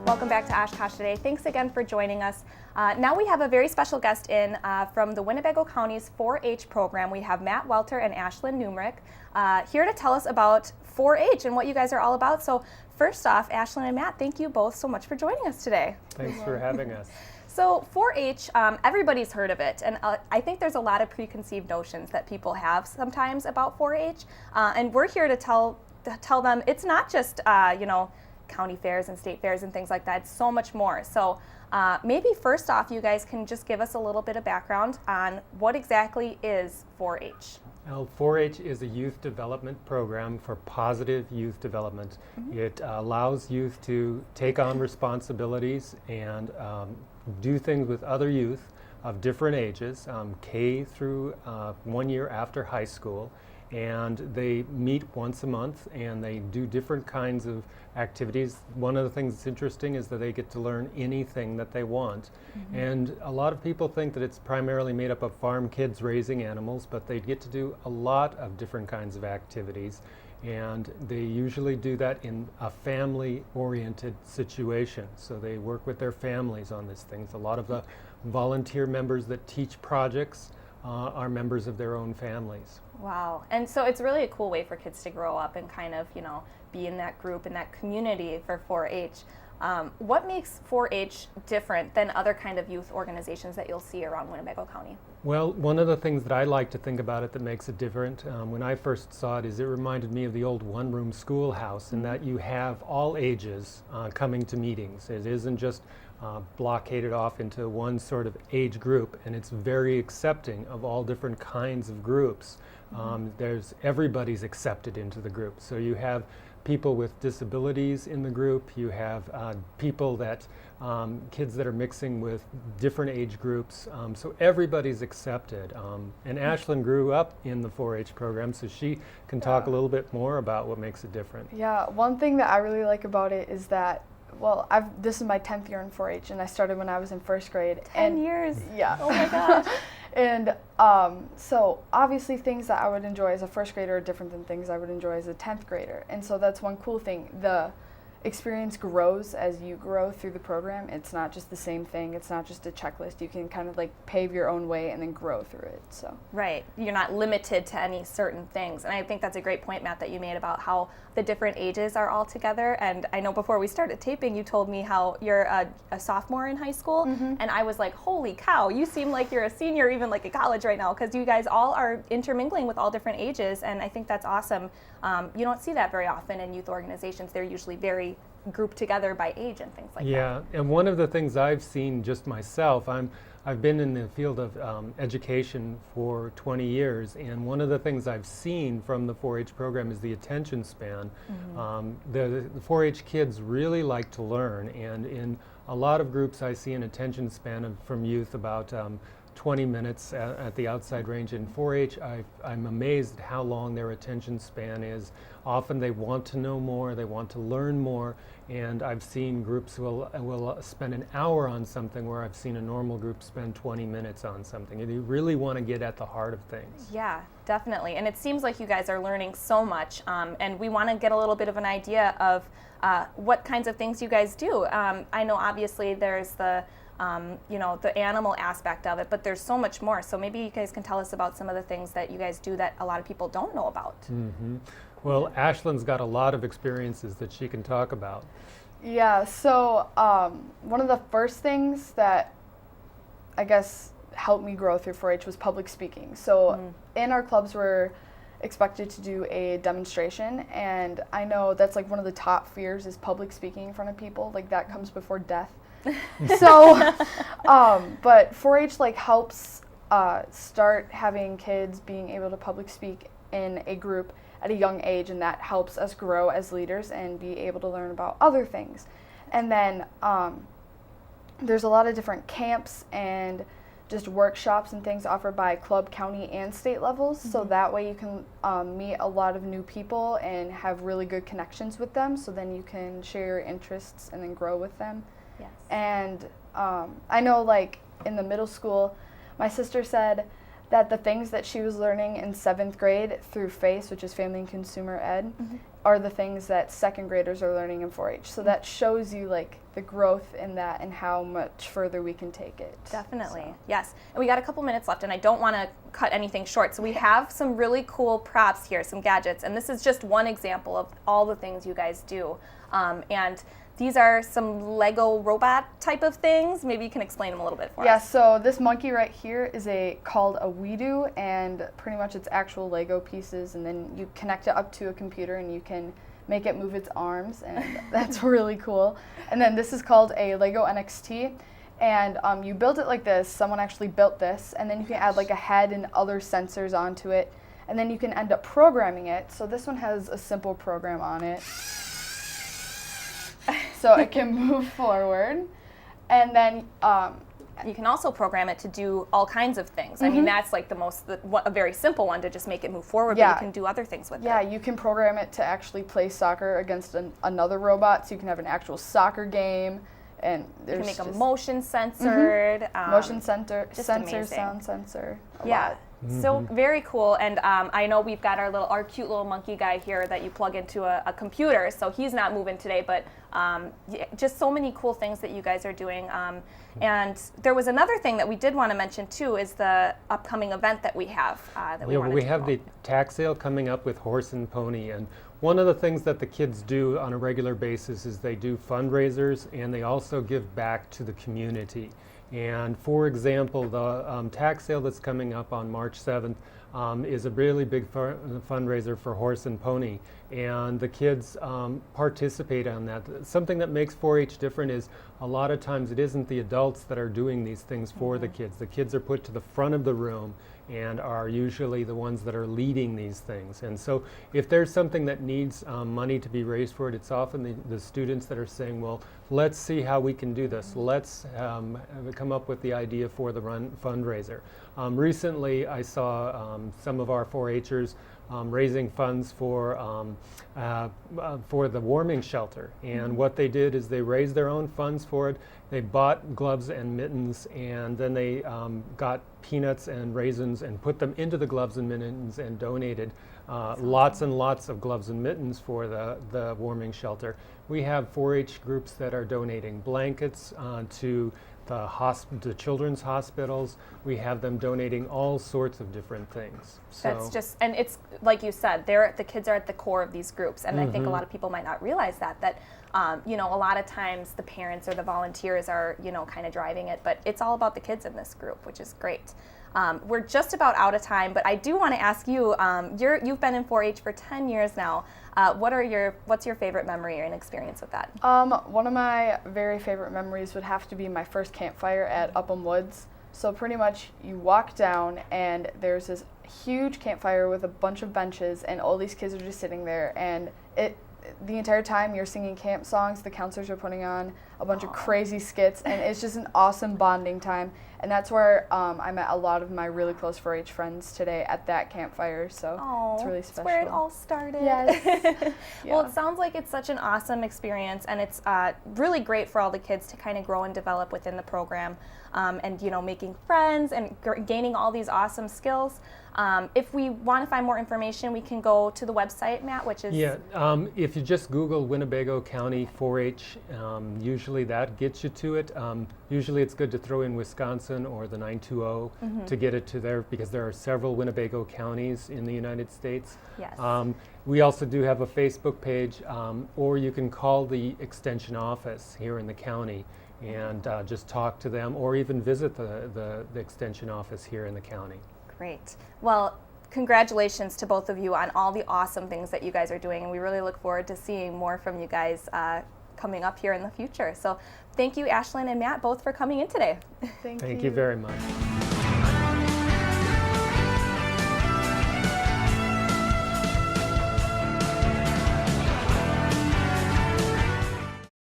Welcome back to Oshkosh Today. Thanks again for joining us. Now we have a very special guest in from the Winnebago County's 4-H program. We have Matt Welter and Ashlyn Numrick here to tell us about 4-H and what you guys are all about. So first off, Ashlyn and Matt, thank you both so much for joining us today. Thanks for having us. So 4-H, everybody's heard of it, and I think there's a lot of preconceived notions that people have sometimes about 4-H, and we're here to tell them it's not just county fairs and state fairs and things like that. It's so much more. So maybe first off, you guys can just give us a little bit of background on what exactly is 4-H. Well, 4-H is a youth development program for positive youth development. Mm-hmm. It allows youth to take on responsibilities and do things with other youth of different ages, K through 1 year after high school. And they meet once a month and they do different kinds of activities. One of the things that's interesting is that they get to learn anything that they want. Mm-hmm. And a lot of people think that it's primarily made up of farm kids raising animals, but they get to do a lot of different kinds of activities. And they usually do that in a family-oriented situation. So they work with their families on these things. A lot of the volunteer members that teach projects are members of their own families. Wow. And so it's really a cool way for kids to grow up and kind of, be in that group, in that community for 4-H. What makes 4-H different than other kind of youth organizations that you'll see around Winnebago County? Well, one of the things that I like to think about it that makes it different, when I first saw it, is it reminded me of the old one-room schoolhouse, in that you have all ages coming to meetings. It isn't just blockaded off into one sort of age group, and it's very accepting of all different kinds of groups. Everybody's accepted into the group. So you have people with disabilities in the group, you have people that, kids that are mixing with different age groups, so everybody's accepted. And Ashlyn grew up in the 4-H program, so she can talk a little bit more about what makes it different. Yeah, one thing that I really like about it is that, well, this is my 10th year in 4-H, and I started when I was in first grade. 10 years? Yeah. Oh my gosh. And so obviously things that I would enjoy as a first grader are different than things I would enjoy as a 10th grader. And so that's one cool thing. The experience grows as you grow through the program. It's not just the same thing. It's not just a checklist. You can kind of like pave your own way and then grow through it. So right. You're not limited to any certain things. And I think that's a great point, Matt, that you made about how the different ages are all together. And I know before we started taping, you told me how you're a sophomore in high school. Mm-hmm. And I was like, holy cow, you seem like you're a senior, even like at college right now, because you guys all are intermingling with all different ages. And I think that's awesome. You don't see that very often in youth organizations. They're usually very grouped together by age and things like that. Yeah, and one of the things I've seen just myself, I've been in the field of education for 20 years, and one of the things I've seen from the 4-H program is the attention span. Mm-hmm. The 4-H kids really like to learn, and in a lot of groups I see an attention span from youth about 20 minutes at the outside range. In 4-H, I'm amazed at how long their attention span is. Often they want to know more, they want to learn more, and I've seen groups will spend an hour on something where I've seen a normal group spend 20 minutes on something. And you really want to get at the heart of things. Yeah, definitely. And it seems like you guys are learning so much, and we want to get a little bit of an idea of what kinds of things you guys do. I know obviously there's the animal aspect of it, but there's so much more. So maybe you guys can tell us about some of the things that you guys do that a lot of people don't know about. Mm-hmm. Well, Ashlyn's got a lot of experiences that she can talk about. Yeah, so one of the first things that I guess helped me grow through 4-H was public speaking. So in our clubs we're expected to do a demonstration, and I know that's like one of the top fears is public speaking in front of people. Like that comes before death. So, but 4-H like helps start having kids being able to public speak in a group at a young age, and that helps us grow as leaders and be able to learn about other things. And then there's a lot of different camps and just workshops and things offered by club, county, and state levels. Mm-hmm. So that way you can meet a lot of new people and have really good connections with them. So then you can share your interests and then grow with them. Yes. And I know like in the middle school, my sister said that the things that she was learning in 7th grade through FACE, which is Family and Consumer Ed, are the things that 2nd graders are learning in 4-H. So that shows you like the growth in that and how much further we can take it. Definitely, So. yes. And we got a couple minutes left, and I don't want to cut anything short. So we have some really cool props here, some gadgets, and this is just one example of all the things you guys do. And these are some Lego robot type of things. Maybe you can explain them a little bit for us. Yeah, so this monkey right here is called a We-Do, and pretty much it's actual Lego pieces, and then you connect it up to a computer and you can make it move its arms, and that's really cool. And then this is called a Lego NXT, and you build it like this. Someone actually built this, and then you can add like a head and other sensors onto it, and then you can end up programming it. So this one has a simple program on it, so it can move forward, and then you can also program it to do all kinds of things. I mean, that's like a very simple one to just make it move forward, but you can do other things with it. Yeah, you can program it to actually play soccer against another robot, so you can have an actual soccer game, and you can make a motion censored. Motion sensor, amazing. sound sensor. Yeah. So very cool, and I know we've got our cute little monkey guy here that you plug into a computer, so he's not moving today, but just so many cool things that you guys are doing. And there was another thing that we did want to mention too, is the upcoming event that we have. We have the tax sale coming up with Horse and Pony, and one of the things that the kids do on a regular basis is they do fundraisers, and they also give back to the community. And for example, the tax sale that's coming up on March 7th is a really big fundraiser for Horse and Pony, and the kids participate on that. Something that makes 4-H different is a lot of times it isn't the adults that are doing these things for the kids. The kids are put to the front of the room and are usually the ones that are leading these things. And so if there's something that needs money to be raised for it, it's often the students that are saying, well, let's see how we can do this. Let's come up with the idea for the fundraiser. Recently, I saw some of our 4-Hers raising funds for the warming shelter. And what they did is they raised their own funds for it. They bought gloves and mittens, and then they got peanuts and raisins and put them into the gloves and mittens and donated lots and lots of gloves and mittens for the warming shelter. We have 4-H groups that are donating blankets to the children's hospitals. We have them donating all sorts of different things. That's just, and it's like you said, the kids are at the core of these groups, and I think a lot of people might not realize that a lot of times the parents or the volunteers are kind of driving it, but it's all about the kids in this group, which is great. We're just about out of time, but I do want to ask you, you've been in 4-H for 10 years now. What's your favorite memory and experience with that? One of my very favorite memories would have to be my first campfire at Upham Woods. So pretty much you walk down and there's this huge campfire with a bunch of benches, and all these kids are just sitting there, and the entire time you're singing camp songs. The counselors are putting on a bunch of crazy skits, and it's just an awesome bonding time. And that's where I met a lot of my really close 4-H friends today at that campfire. So it's really special. That's where it all started. Yes. Well, it sounds like it's such an awesome experience, and it's really great for all the kids to kind of grow and develop within the program, and making friends and gaining all these awesome skills. If we want to find more information, we can go to the website, Matt, which is... Yeah, if you just Google Winnebago County 4-H, usually that gets you to it. Usually it's good to throw in Wisconsin or the 920 to get it to there, because there are several Winnebago counties in the United States. Yes. We also do have a Facebook page, or you can call the extension office here in the county and just talk to them, or even visit the extension office here in the county. Great. Well, congratulations to both of you on all the awesome things that you guys are doing, and we really look forward to seeing more from you guys coming up here in the future. So thank you, Ashlyn and Matt, both for coming in today. Thank you very much.